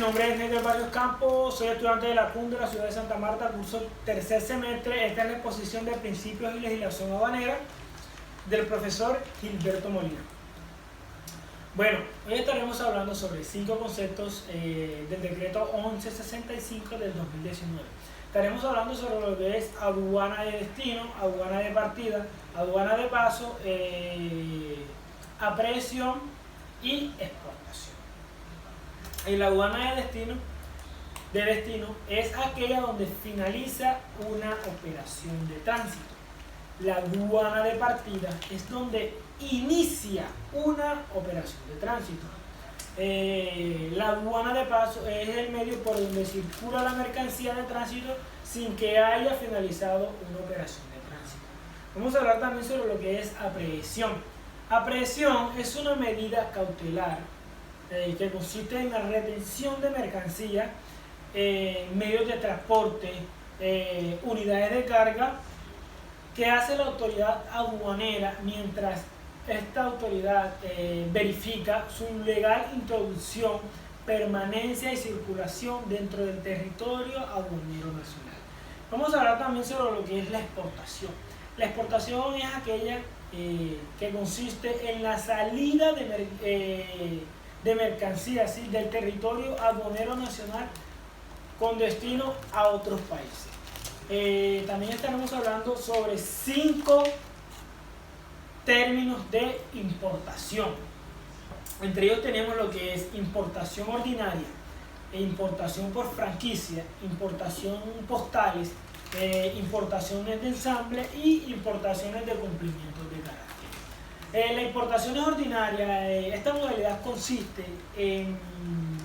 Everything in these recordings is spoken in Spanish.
nombre es Neger Barrios Campos, soy estudiante de la CUN de la ciudad de Santa Marta, curso tercer semestre. Esta es la exposición de principios y legislación aduanera del profesor Gilberto Molina. Bueno, hoy estaremos hablando sobre 5 conceptos del decreto 1165 del 2019. Estaremos hablando sobre lo que es aduana de destino, aduana de partida, aduana de paso, aprecio y exportación. Y la aduana de destino es aquella donde finaliza una operación de tránsito. La aduana de partida es donde inicia una operación de tránsito. La aduana de paso es el medio por donde circula la mercancía de tránsito sin que haya finalizado una operación de tránsito. Vamos a hablar también sobre lo que es aprehensión. Aprehensión es una medida cautelar que consiste en la retención de mercancía, medios de transporte, unidades de carga, que hace la autoridad aduanera mientras esta autoridad verifica su legal introducción, permanencia y circulación dentro del territorio aduanero nacional. Vamos a hablar también sobre lo que es la exportación. La exportación es aquella que consiste en la salida de mercancías, ¿sí?, del territorio aduanero nacional con destino a otros países. También estaremos hablando sobre 5 términos de importación. Entre ellos tenemos lo que es importación ordinaria, importación por franquicia, importación postales, importaciones de ensamble y importaciones de cumplimiento de garantía. La importación es ordinaria. Esta modalidad consiste en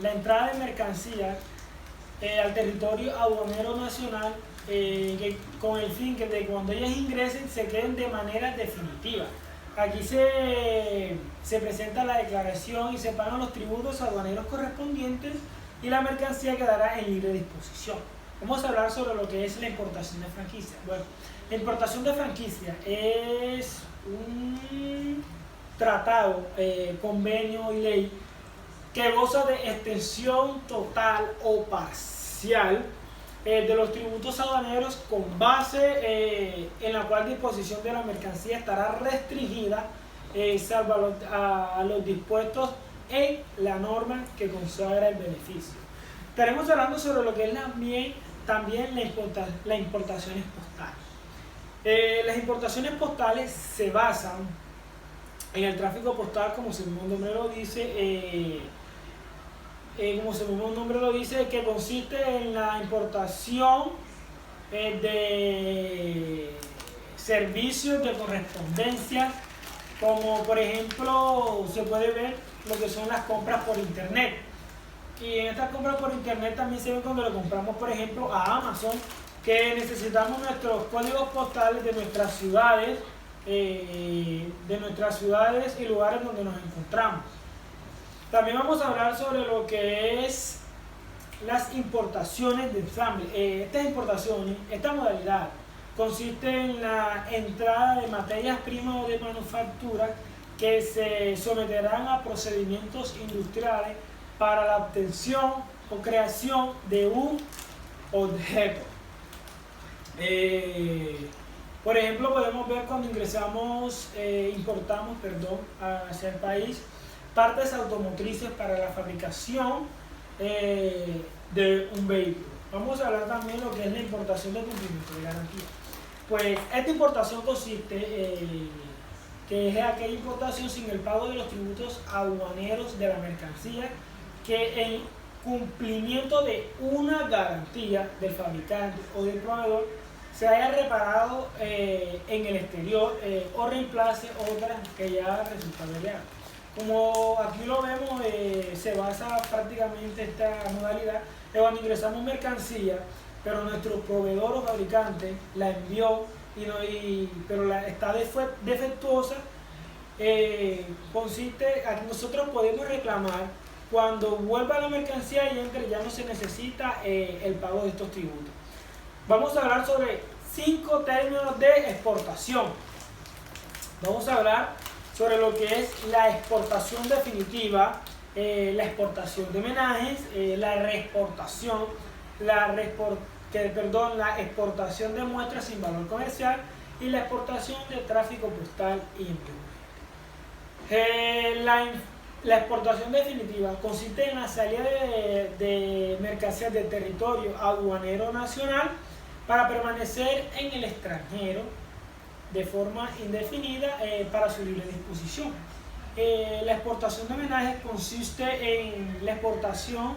la entrada de mercancías al territorio aduanero nacional con el fin que de cuando ellas ingresen se queden de manera definitiva. Aquí se presenta la declaración y se pagan los tributos aduaneros correspondientes y la mercancía quedará en libre disposición. Vamos a hablar sobre lo que es la importación de franquicia. Bueno, la importación de franquicia es un tratado, convenio y ley que goza de extensión total o parcial de los tributos aduaneros con base en la cual disposición de la mercancía estará restringida salvo a los dispuestos en la norma que consagra el beneficio. Estaremos hablando sobre lo que es también las importaciones postales. Las importaciones postales se basan en el tráfico postal, como su mismo nombre lo dice, que consiste en la importación de servicios de correspondencia, como por ejemplo se puede ver lo que son las compras por internet. Y en estas compras por internet también se ve cuando le compramos, por ejemplo, a Amazon, que necesitamos nuestros códigos postales de nuestras ciudades, y lugares donde nos encontramos. También vamos a hablar sobre lo que es las importaciones de ensamble. Esta modalidad consiste en la entrada de materias primas o de manufactura que se someterán a procedimientos industriales para la obtención o creación de un objeto. Por ejemplo, podemos ver cuando importamos hacia el país partes automotrices para la fabricación de un vehículo. Vamos a hablar también de lo que es la importación de cumplimiento de garantía. Pues esta importación consiste que es aquella importación sin el pago de los tributos aduaneros de la mercancía que en cumplimiento de una garantía del fabricante o del proveedor se haya reparado en el exterior o reemplace otras que ya resultan legal. Como aquí lo vemos, se basa prácticamente esta modalidad de cuando ingresamos mercancía, pero nuestro proveedor o fabricante la envió, pero está defectuosa. Consiste a que nosotros podemos reclamar cuando vuelva la mercancía y entre, ya no se necesita el pago de estos tributos. Vamos a hablar sobre 5 términos de exportación. Vamos a hablar sobre lo que es la exportación definitiva, la exportación de menajes, la reexportación, la exportación de muestras sin valor comercial y la exportación de tráfico postal y envío. La exportación definitiva consiste en la salida de mercancías del territorio aduanero nacional para permanecer en el extranjero de forma indefinida para su libre disposición. La exportación de menajes consiste en la exportación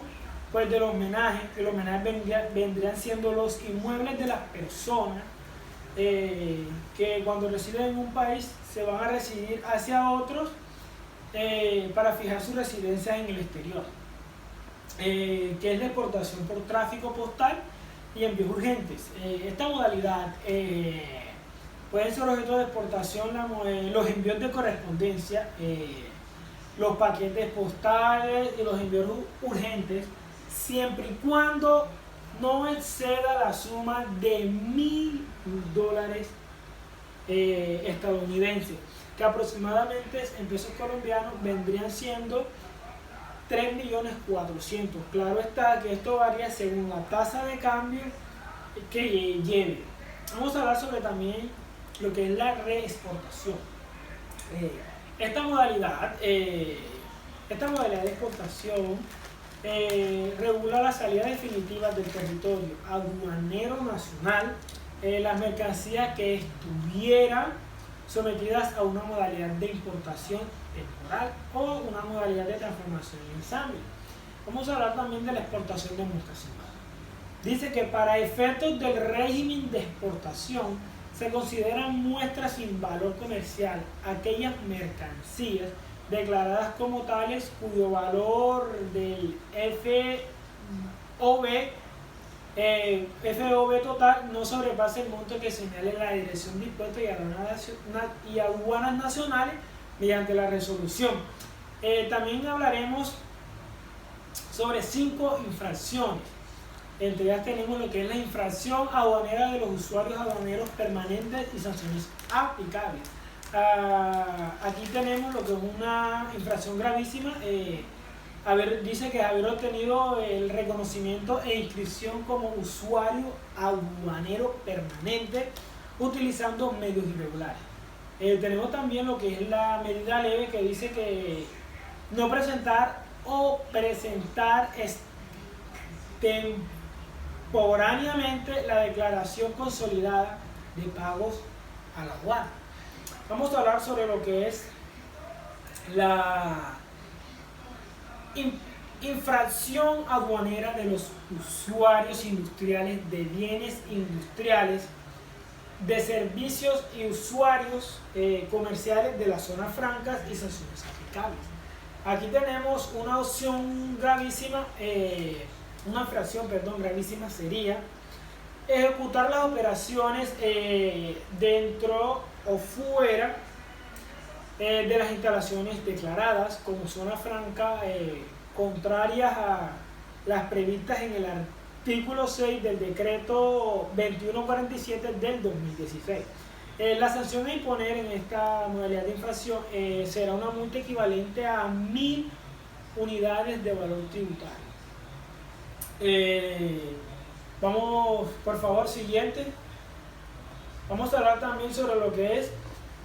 pues, de los menajes, que los menajes vendrían siendo los inmuebles de las personas que cuando residen en un país se van a residir hacia otros para fijar su residencia en el exterior, que es la exportación por tráfico postal y envíos urgentes. Esta modalidad pueden ser objeto de exportación los envíos de correspondencia, los paquetes postales y los envíos urgentes, siempre y cuando no exceda la suma de $1.000 estadounidenses, que aproximadamente en pesos colombianos vendrían siendo 3.400.000. Claro está que esto varía según la tasa de cambio que lleve. Vamos a hablar sobre también lo que es la reexportación. Esta modalidad de exportación regula la salida definitiva del territorio aduanero nacional las mercancías que estuvieran sometidas a una modalidad de importación temporal o una modalidad de transformación y ensamble. Vamos a hablar también de la exportación de muestras sin valor. Dice que para efectos del régimen de exportación se consideran muestras sin valor comercial aquellas mercancías declaradas como tales cuyo valor del FOB total no sobrepase el monto que señale la Dirección de Impuestos y Aduanas Nacionales mediante la resolución. También hablaremos sobre 5 infracciones. Entre ellas tenemos lo que es la infracción aduanera de los usuarios aduaneros permanentes y sanciones aplicables. Aquí tenemos lo que es una infracción gravísima. Dice que haber obtenido el reconocimiento e inscripción como usuario aduanero permanente utilizando medios irregulares. Tenemos también lo que es la medida leve, que dice que no presentar o presentar temporáneamente la declaración consolidada de pagos a la aduana. Vamos a hablar sobre lo que es la infracción aduanera de los usuarios industriales de bienes industriales, de servicios y usuarios comerciales de las zonas francas y sanciones aplicables. Aquí tenemos una opción gravísima, una infracción, gravísima sería ejecutar las operaciones dentro o fuera de las instalaciones declaradas como zona franca, contrarias a las previstas en el artículo 6 del decreto 2147 del 2016. La sanción a imponer en esta modalidad de infracción será una multa equivalente a 1.000 unidades de valor tributario. Vamos, por favor, siguiente. Vamos a hablar también sobre lo que es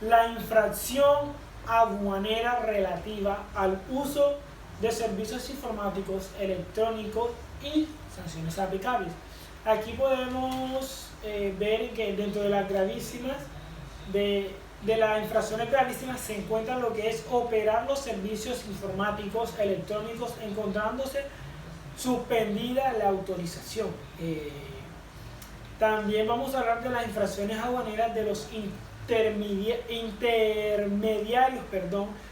la infracción aduanera relativa al uso de servicios informáticos electrónicos y sanciones aplicables. Aquí podemos ver que dentro de las gravísimas, de las infracciones gravísimas, se encuentra lo que es operar los servicios informáticos electrónicos encontrándose suspendida la autorización. También vamos a hablar de las infracciones aduaneras de los intermediarios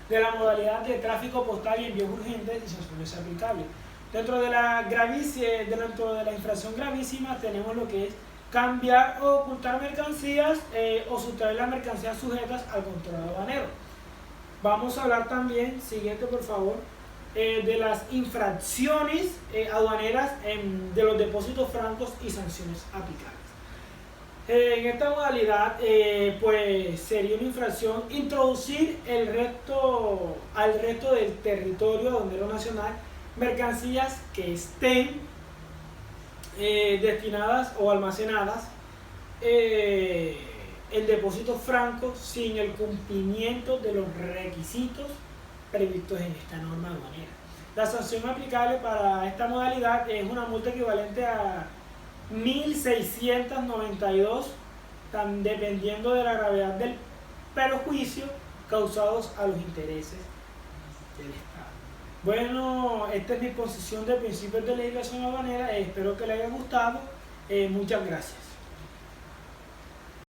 de la modalidad de tráfico postal y envíos urgentes y sanciones aplicables. Dentro de la infracción gravísima tenemos lo que es cambiar o ocultar mercancías o sustraer las mercancías sujetas al control aduanero. Vamos a hablar también, siguiente por favor, de las infracciones aduaneras de los depósitos francos y sanciones aplicables. En esta modalidad, pues sería una infracción introducir al resto del territorio aduanero nacional mercancías que estén destinadas o almacenadas en depósitos francos sin el cumplimiento de los requisitos previstos en esta norma aduanera. La sanción aplicable para esta modalidad es una multa equivalente a 1.692, dependiendo de la gravedad del perjuicio causados a los intereses del Estado. Bueno, esta es mi exposición de principios de legislación aduanera. Espero que les haya gustado. Muchas gracias.